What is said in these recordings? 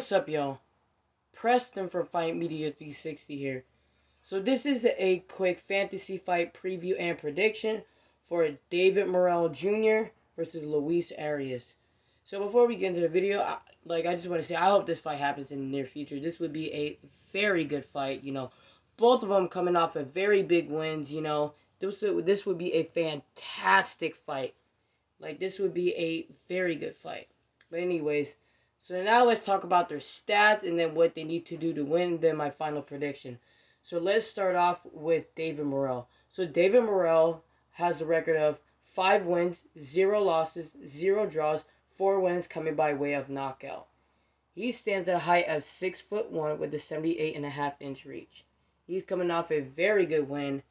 what's up, y'all? Preston from Fight Media 360 here. So this is a quick fantasy fight preview and prediction for David Morrell Jr. versus Luis Arias. So before we get into the video, I just want to say I hope this fight happens in the near future. This would be a very good fight. Both of them coming off of very big wins. This would be a fantastic fight. This would be a very good fight. But anyways, so now let's talk about their stats and then what they need to do to win, and then my final prediction. So let's start off with David Morrell. So David Morrell has a record of 5 wins, 0 losses, 0 draws, 4 wins coming by way of knockout. He stands at a height of 6'1" with a 78.5-inch reach. He's coming off a very good win,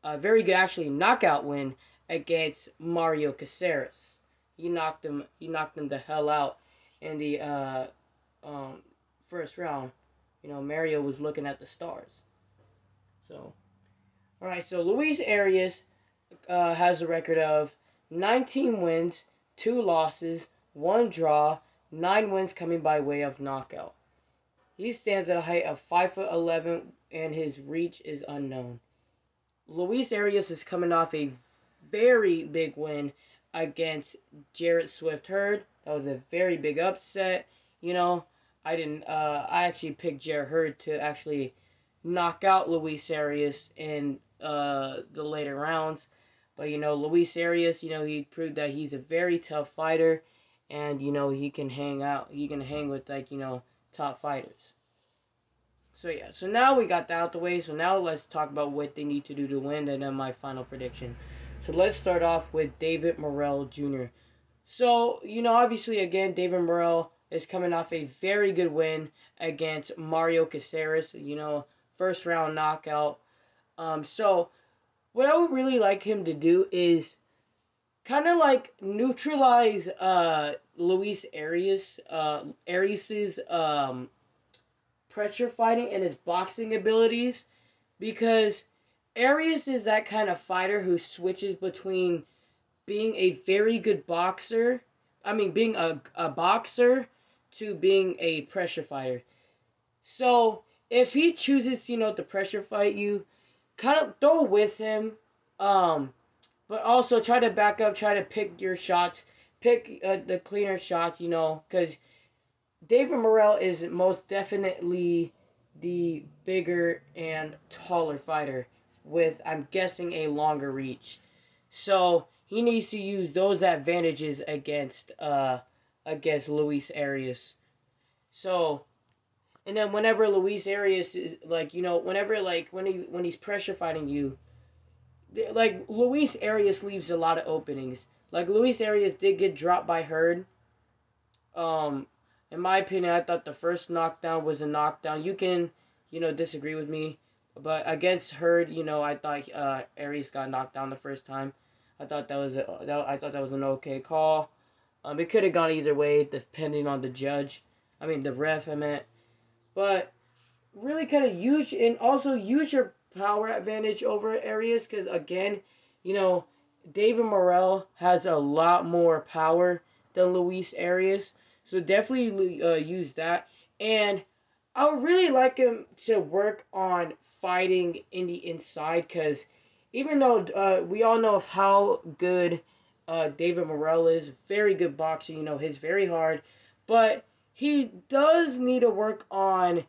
a very good actually knockout win against Mario Caceres. He knocked him the hell out in the first round. Mario was looking at the stars. So, alright, so Luis Arias has a record of 19 wins, 2 losses, 1 draw, 9 wins coming by way of knockout. He stands at a height of 5'11" and his reach is unknown. Luis Arias is coming off a very big win against Jarrett Swift Hurd. That was a very big upset. I actually picked Jarrett Hurd to actually knock out Luis Arias in the later rounds. But Luis Arias, he proved that he's a very tough fighter, and he can hang with top fighters. So yeah, so now we got that out the way. So now let's talk about what they need to do to win, and then my final prediction. So let's start off with David Morrell Jr. So, obviously, again, David Morrell is coming off a very good win against Mario Caceres, first round knockout. So what I would really like him to do is kind of neutralize Luis Arias's pressure fighting and his boxing abilities, because Arias is that kind of fighter who switches between being a very good boxer, being a boxer, to being a pressure fighter. So if he chooses, to pressure fight you, kind of go with him, but also try to back up, try to pick your shots, pick the cleaner shots, because David Morrell is most definitely the bigger and taller fighter with, I'm guessing, a longer reach. So he needs to use those advantages against Luis Arias. So, and then whenever Luis Arias is when he's pressure fighting you, Luis Arias leaves a lot of openings. Luis Arias did get dropped by Hurd. In my opinion, I thought the first knockdown was a knockdown. You can, disagree with me, but against Hurd, I thought Arias got knocked down the first time. I thought that was an okay call. It could have gone either way depending on the judge. The ref, I meant. But really kind of use your power advantage over Arias, because again, David Morrell has a lot more power than Luis Arias. So definitely use that. And I would really like him to work on fighting in the inside, because even though we all know of how good David Morrell is, very good boxer, hits very hard, but he does need to work on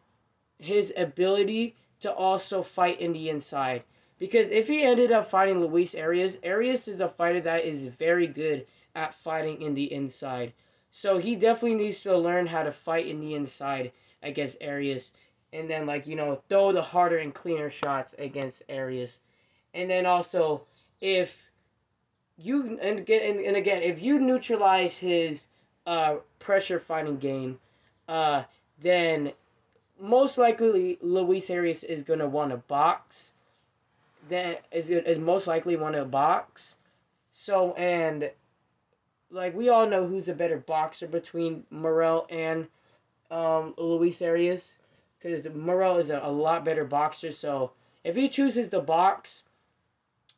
his ability to also fight in the inside. Because if he ended up fighting Luis Arias, Arias is a fighter that is very good at fighting in the inside. So he definitely needs to learn how to fight in the inside against Arias. And then, throw the harder and cleaner shots against Arias. And then also, if you, if you neutralize his pressure fighting game, then most likely Luis Arias is going to want to box. Is most likely want to box. So, and we all know who's the better boxer between Morrell and Luis Arias, because Morrell is a lot better boxer. So if he chooses to box,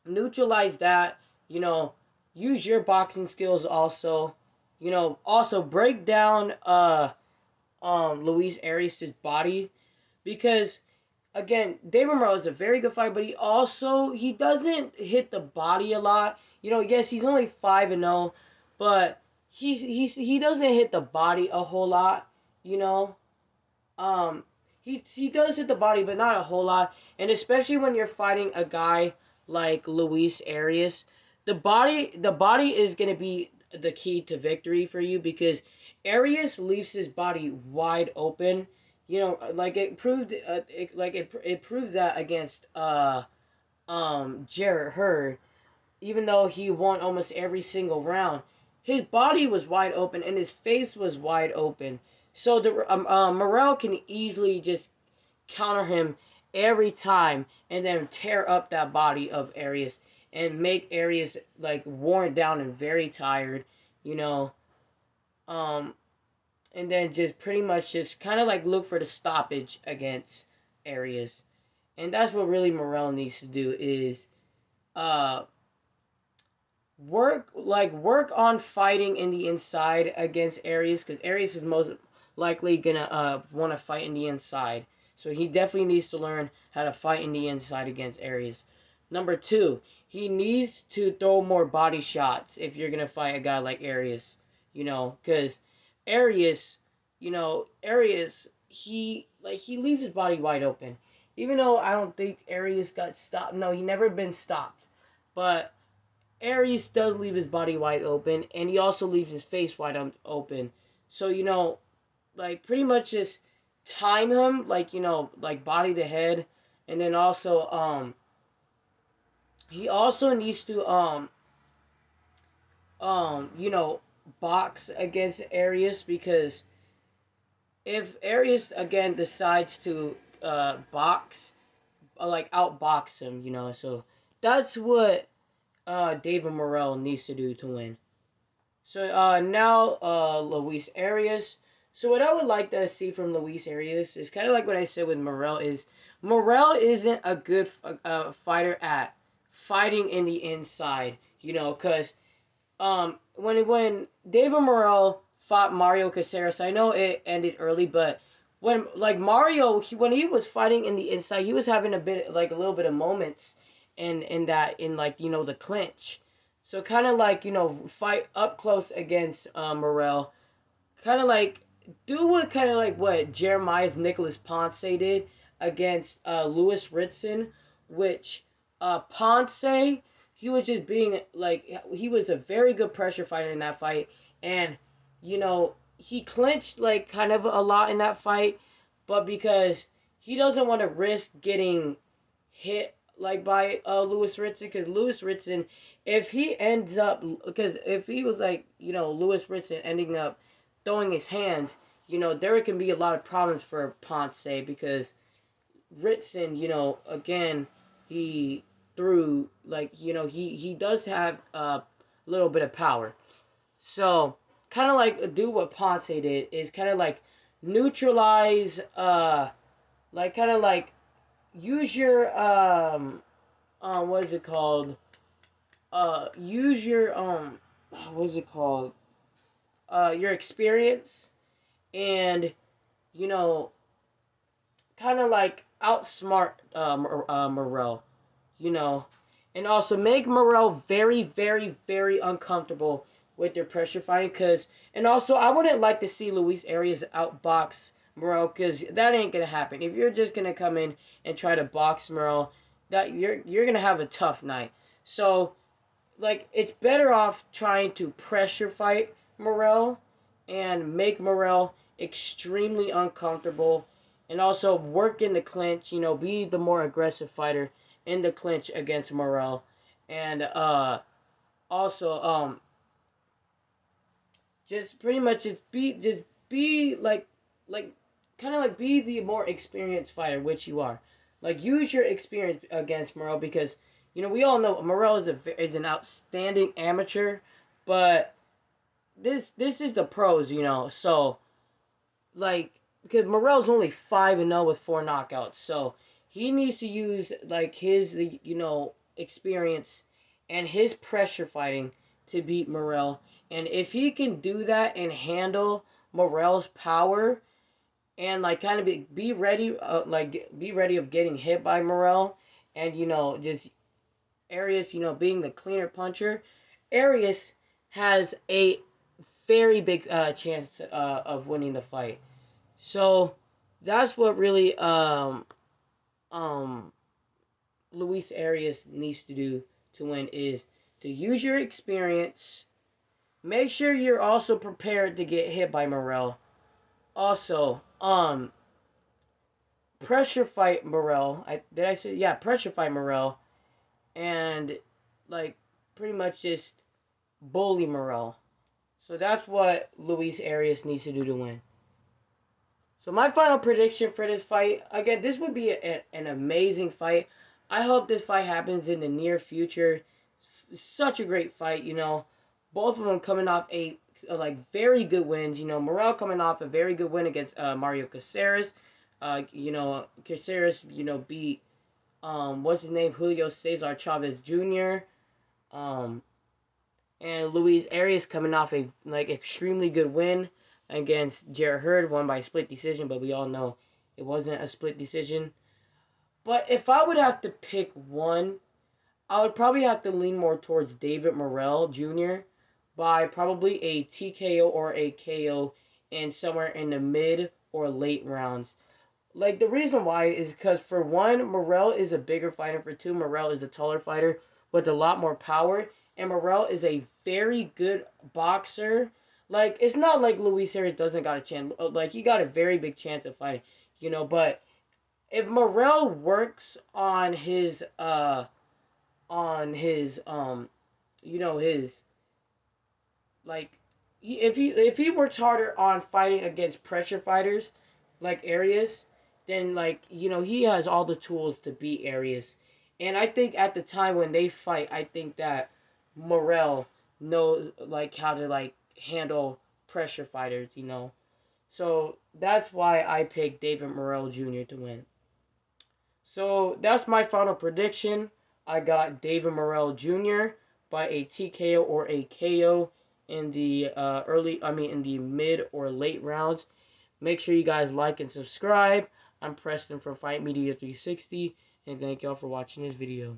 neutralize that, use your boxing skills also, also break down Luis Arias' body, because again, David Morrell is a very good fighter, but he doesn't hit the body a lot. Yes, he's only 5-0, but he doesn't hit the body a whole lot. You know, um, he does hit the body, but not a whole lot. And especially when you're fighting a guy like Luis Arias, the body is gonna be the key to victory for you, because Arias leaves his body wide open. Like it proved that against Jarrett Hurd, even though he won almost every single round, his body was wide open and his face was wide open. So Morrell can easily just counter him every time and then tear up that body of Arias and make Arias like worn down and very tired, you know. Um, and then just pretty much just kind of like look for the stoppage against Arias. And that's what really Morrell needs to do is uh work on fighting in the inside against Arias, because Arias is most likely gonna want to fight in the inside. So he definitely needs to learn how to fight in the inside against Arias. Number two, he needs to throw more body shots if you're gonna fight a guy like Arias. Because Arias, Arias, he leaves his body wide open. Even though I don't think Arias got stopped. No, he never been stopped. But Aries does leave his body wide open, and he also leaves his face wide open. So, like pretty much just time him, like body to head, and then also he also needs to box against Arias, because if Arias again decides to box, like outbox him, so that's what David Morrell needs to do to win. So now Luis Arias. So what I would like to see from Luis Arias is kind of like what I said with Morrell, is Morrell isn't a good fighter at fighting in the inside, because when David Morrell fought Mario Caceres, I know it ended early, but when like Mario, when he was fighting in the inside, he was having a little bit of moments in like the clinch. So kind of like fight up close against Morrell, kind of like do what Jeremiah's Nicholas Ponce did against Lewis Ritson, which Ponce, he was just being like, he was a very good pressure fighter in that fight, and he clinched like kind of a lot in that fight, but because he doesn't want to risk getting hit like by Lewis Ritson, because Lewis Ritson, if he ends up, because if he was like Lewis Ritson ending up throwing his hands, there can be a lot of problems for Ponce, because Ritson, again, he threw like he does have a little bit of power. So kind of like do what Ponce did, is kind of like neutralize, like kind of like use your what is it called? Use your what is it called? Your experience, and you know kind of like outsmart Morrell, you know, and also make Morrell very, very, very uncomfortable with their pressure fighting. And also, I wouldn't like to see Luis Arias outbox Morrell, because that ain't gonna happen. If you're just gonna come in and try to box Morrell, that you're gonna have a tough night. So, like, it's better off trying to pressure fight Morrell and make Morrell extremely uncomfortable, and also work in the clinch, be the more aggressive fighter in the clinch against Morrell, and also just pretty much just be like kind of like be the more experienced fighter, which you are. Like, use your experience against Morrell, because we all know Morrell is an outstanding amateur, but this is the pros, so like, because Morrell's only 5-0 with 4 knockouts, so he needs to use like his experience and his pressure fighting to beat Morrell. And if he can do that and handle Morrell's power, and like kind of be ready, be ready of getting hit by Morrell, and just Arias, being the cleaner puncher. Arias has a very big chance of winning the fight. So that's what really um Luis Arias needs to do to win, is to use your experience. Make sure you're also prepared to get hit by Morrell. Also, pressure fight Morrell. Did I say, yeah, pressure fight Morrell, and like pretty much just bully Morrell. So that's what Luis Arias needs to do to win. So my final prediction for this fight, again, this would be an amazing fight. I hope this fight happens in the near future. Such a great fight, Both of them coming off like very good wins. Morrell coming off a very good win against Mario Caceres. Caceres, beat what's his name, Julio Cesar Chavez Jr. Um, and Luis Arias coming off a extremely good win against Jarrett Hurd, won by split decision, but we all know it wasn't a split decision. But if I would have to pick one, I would probably have to lean more towards David Morrell Jr. by probably a TKO or a KO in somewhere in the mid or late rounds. Like, the reason why is because, for one, Morrell is a bigger fighter. For two, Morrell is a taller fighter with a lot more power. And Morrell is a very good boxer. Like, it's not like Luis Arias doesn't got a chance. Like, he got a very big chance of fighting. But if Morrell works on his his, like, if he works harder on fighting against pressure fighters like Arias, then, like, he has all the tools to beat Arias. And I think at the time when they fight, I think that Morrell knows, like, how to, like, handle pressure fighters. So that's why I picked David Morrell Jr. to win. So that's my final prediction. I got David Morrell Jr. by a TKO or a KO in the in the mid or late rounds. Make sure you guys like and subscribe. I'm Preston from Fight Media 360, and thank y'all for watching this video.